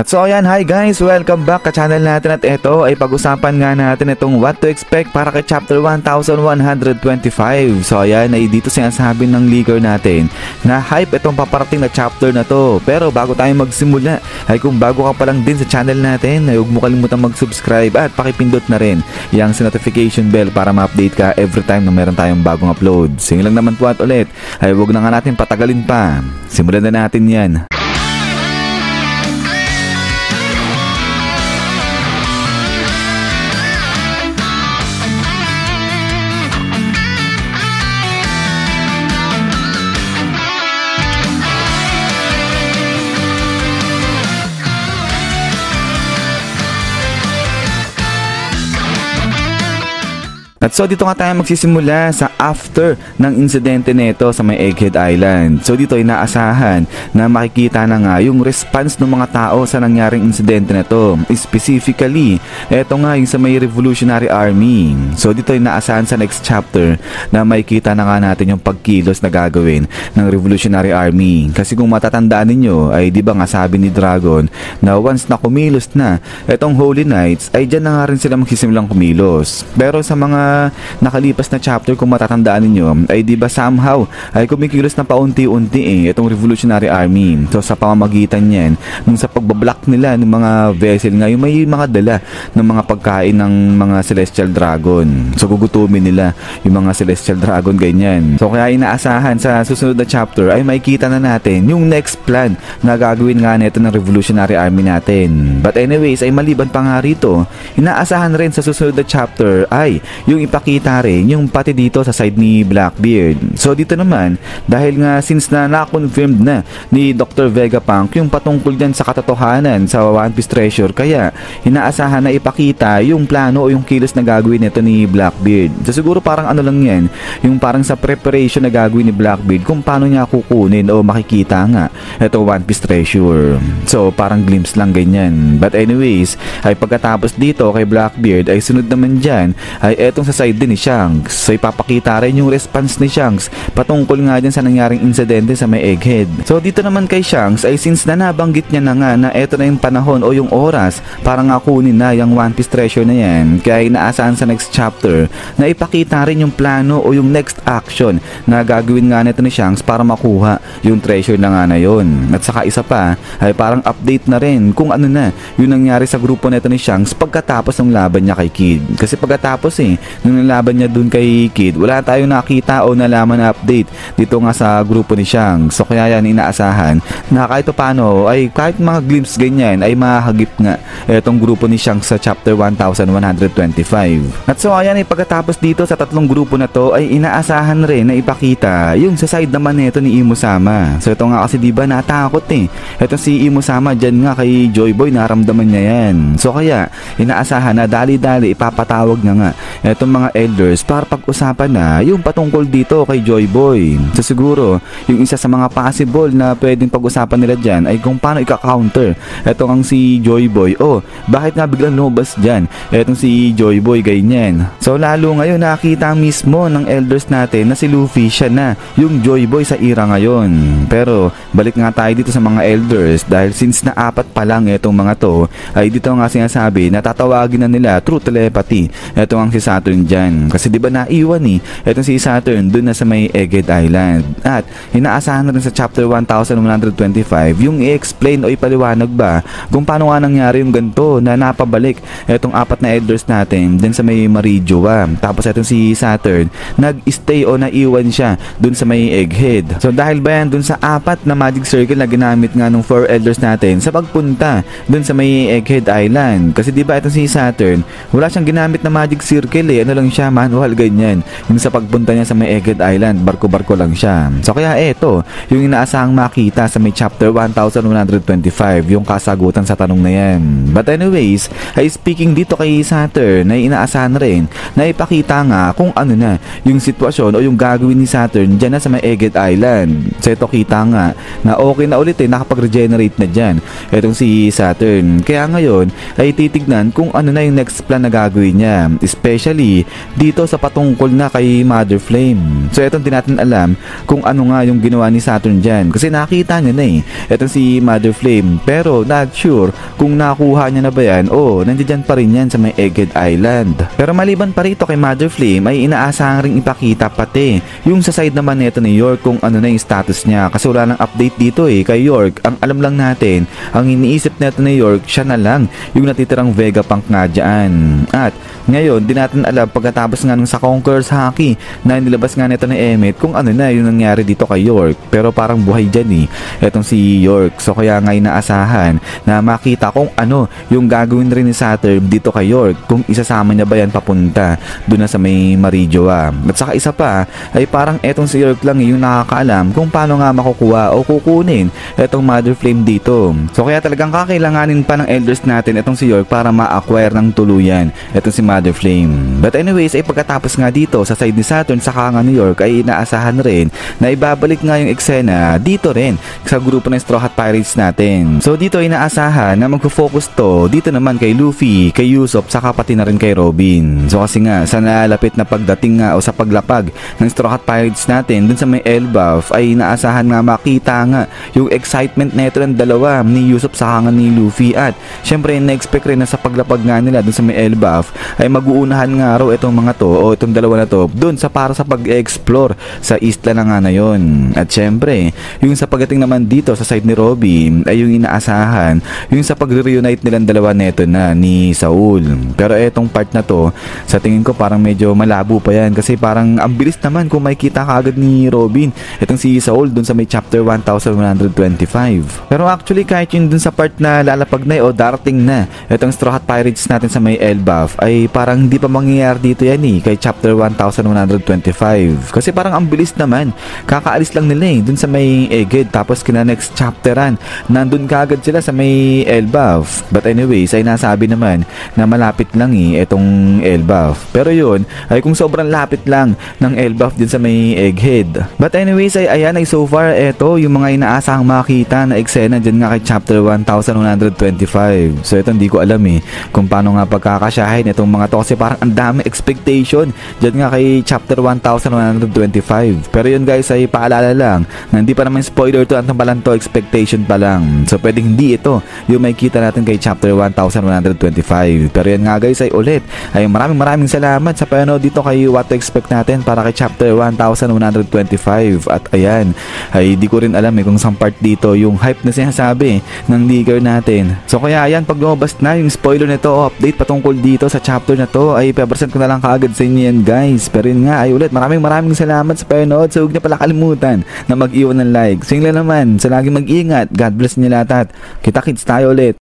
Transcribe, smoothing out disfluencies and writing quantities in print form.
At so ayan, hi guys! Welcome back ka channel natin at ito ay pag-usapan nga natin itong what to expect para kay chapter 1125. So ayan, ay dito sinasabi ng leaker natin na hype itong paparating na chapter na to. Pero bago tayo magsimula, ay kung bago ka pa lang din sa channel natin, ay huwag mo kalimutan mag-subscribe at pakipindot na rin yung notification bell para ma-update ka every time na meron tayong bagong upload. Sige lang naman po at ulit, ay huwag na nga natin patagalin pa. Simulan na natin yan. At so dito nga tayo magsisimula sa after ng insidente nito sa may Egghead Island. So dito ay naasahan na makikita na nga yung response ng mga tao sa nangyaring insidente nito. Specifically, eto nga yung sa may Revolutionary Army. So dito ay naasahan sa next chapter na makikita na nga natin yung pagkilos na gagawin ng Revolutionary Army. Kasi kung matatandaan ninyo ay di ba nga sabi ni Dragon na once na kumilos na etong Holy Knights ay dyan na nga rin sila magsisimulang kumilos. Pero sa mga nakalipas na chapter kung matatandaan ninyo ay di ba somehow ay kumikilos na paunti-unti itong Revolutionary Army. So sa pamamagitan niyan nung sa pagbablock nila ng mga vessel nga yung may mga dala ng mga pagkain ng mga Celestial Dragon. So gugutumin nila yung mga Celestial Dragon ganyan. So kaya inaasahan sa susunod na chapter ay makikita na natin yung next plan na gagawin nga nito ng Revolutionary Army natin. But anyways ay maliban pa nga rito, inaasahan rin sa susunod na chapter ay yung ipakita rin yung pati dito sa side ni Blackbeard. So dito naman, dahil nga since na na-confirmed na ni Dr. Vegapunk yung patungkol dyan sa katotohanan sa One Piece Treasure, kaya inaasahan na ipakita yung plano o yung kilos na gagawin nito ni Blackbeard. So siguro parang ano lang yan, yung parang sa preparation na gagawin ni Blackbeard kung paano niya kukunin o makikita nga ito One Piece Treasure. So parang glimpse lang ganyan. But anyways, ay pagkatapos dito kay Blackbeard ay sunod naman dyan ay etong sa side din ni Shanks. So ipapakita rin yung response ni Shanks patungkol nga dyan sa nangyaring insidente sa may Egghead. So dito naman kay Shanks ay since na nabanggit niya na nga na eto na yung panahon o yung oras para nga kunin na yung One Piece Treasure na yan, kaya inaasahan sa next chapter na ipakita rin yung plano o yung next action na gagawin nga nito ni Shanks para makuha yung treasure na nga na yun. At saka isa pa ay parang update na rin kung ano na yung nangyari sa grupo nito ni Shanks pagkatapos ng laban niya kay Kid. Kasi pagkatapos nung nalaban niya dun kay Kid, wala tayong nakita o nalaman na update dito nga sa grupo ni Shanks. So kaya yan inaasahan na kahit paano ay kahit mga glimpse ganyan ay mahagip nga itong grupo ni Shanks sa chapter 1125. At so ayan ay pagkatapos dito sa tatlong grupo na to ay inaasahan rin na ipakita yung sa side naman nito ni Imusama. So ito nga kasi diba natakot ito si Imusama dyan nga kay Joy Boy, naramdaman niya yan. So kaya inaasahan na dali-dali ipapatawag na nga etong mga elders para pag-usapan na yung patungkol dito kay Joy Boy. So siguro yung isa sa mga possible na pwedeng pag-usapan nila dyan ay kung paano ika-counter etong ang si Joy Boy. Bakit nga biglang lumabas dyan etong si Joy Boy ganyan. So lalo ngayon nakita mismo ng elders natin na si Luffy siya na yung Joy Boy sa era ngayon. Pero balik nga tayo dito sa mga elders dahil since na apat pa lang etong mga to ay dito nga sinasabi na tatawagin na nila through telepathy etong ang si Saturn dyan. Kasi diba naiwan etong si Saturn dun na sa may Egghead Island. At inaasahan na rin sa chapter 1125 yung i-explain o ipaliwanag ba kung paano nga nangyari yung ganito na napabalik etong apat na elders natin din sa may Marijoa. Tapos etong si Saturn nag-stay o naiwan siya dun sa may Egghead. So dahil ba yan dun sa apat na magic circle na ginamit nga ng 4 elders natin sa pagpunta dun sa may Egghead Island. Kasi diba etong si Saturn wala siyang ginamit na magic circle ano lang siya, manual ganyan. Yung sa pagpunta niya sa may Egghead Island, barko-barko lang siya. So kaya eto, yung inaasahang makita sa may chapter 1125, yung kasagutan sa tanong na yan. But anyways, ay speaking dito kay Saturn, ay inaasahan rin na ipakita nga kung ano na yung sitwasyon o yung gagawin ni Saturn dyan na sa may Egghead Island. So ito kita nga na okay na ulit nakapag-regenerate na dyan etong si Saturn. Kaya ngayon ay titignan kung ano na yung next plan na gagawin niya. Especially Luffy dito sa patungkol na kay Mother Flame. So eto, di natin alam kung ano nga yung ginawa ni Saturn dyan kasi nakita niya na etong si Mother Flame, pero not sure kung nakuha niya na ba yan o nandiyan pa rin yan sa may Egghead Island. Pero maliban pa rito kay Mother Flame ay inaasahan ring ipakita pati yung sa side naman neto ni York kung ano na yung status niya kasi wala nang update dito kay York. Ang alam lang natin, ang iniisip neto ni York, siya na lang yung natitirang Vegapunk nga dyan. At ngayon, di natin alam pagkatapos nga nung sa Conqueror's Haki na nilabas nga neto ni Emmet kung ano na yung nangyari dito kay York. Pero parang buhay dyan etong si York. So kaya nga inaasahan na makita kung ano yung gagawin rin ni Saturn dito kay York, kung isasama niya ba yan papunta doon na sa may Marijoa. At saka isa pa ay parang etong si York lang yung nakakaalam kung paano nga makukuha o kukunin etong Mother Flame dito. So kaya talagang kakailanganin pa ng elders natin etong si York para ma-acquire ng tuluyan etong si Mother Flame. But anyways, ay pagkatapos nga dito sa side ni Saturn saka nga New York ay inaasahan rin na ibabalik nga yung eksena dito rin sa grupo ng Straw Hat Pirates natin. So dito ay inaasahan na magfo-focus to dito naman kay Luffy, kay Usopp, saka pati na rin kay Robin. So kasi nga sa nalalapit na pagdating nga o sa paglapag ng Straw Hat Pirates natin dun sa may Elbaf ay inaasahan nga makita nga yung excitement neto ng dalawa ni Usopp saka nga ni Luffy. At syempre na-expect rin na sa paglapag nga nila dun sa may Elbaf ay mag-uunahan nga raw itong mga to o itong dalawa na to dun sa para sa pag-explore sa isla na nga na yun. At syempre yung sa pagdating naman dito sa side ni Robin ay yung inaasahan yung sa pag-reunite nilang dalawa neto na ni Saul. Pero etong part na to sa tingin ko parang medyo malabo pa yan kasi parang ang bilis naman kung makikita kaagad ni Robin itong si Saul dun sa may chapter 1125. Pero actually kahit yun dun sa part na lalapag na o darating na itong Straw Hat Pirates natin sa may Elbaf ay parang hindi pa mangyayari dito yan kay chapter 1125 kasi parang ang bilis naman, kakaalis lang nila dun sa may Egghead tapos kina next chapteran nandun kaagad sila sa may Elbaf. But anyways ay nasabi naman na malapit lang itong Elbaf, pero yun ay kung sobrang lapit lang ng Elbaf din sa may Egghead. But anyways ay ayan ay so far eto yung mga inaasahang makita na eksena dyan nga kay chapter 1125. So ito hindi ko alam kung paano nga pagkakasyahin itong mga to kasi parang ang dami expectation dyan nga kay chapter 1125. Pero yun guys ay paalala lang na hindi pa naman spoiler to, ang palang to expectation pa lang. So pwedeng hindi ito yung may kita natin kay chapter 1125. Pero yan nga guys ay ulit ay maraming salamat sa panonood dito kay What to Expect natin para kay chapter 1125. At ayan ay di ko rin alam kung saan part dito yung hype na sinasabi ng leaker natin. So kaya ayan, pag lumabas na yung spoiler nito o update patungkol dito sa chapter na to ay papresent ko na lang kaagad sa inyo yan guys. Pero yun nga ay ulit maraming salamat sa panonood. So huwag na pala kalimutan na mag-iwan ng like. So yun lang naman, sa laging mag-ingat. God bless niyo lahat at kita-kits tayo ulit.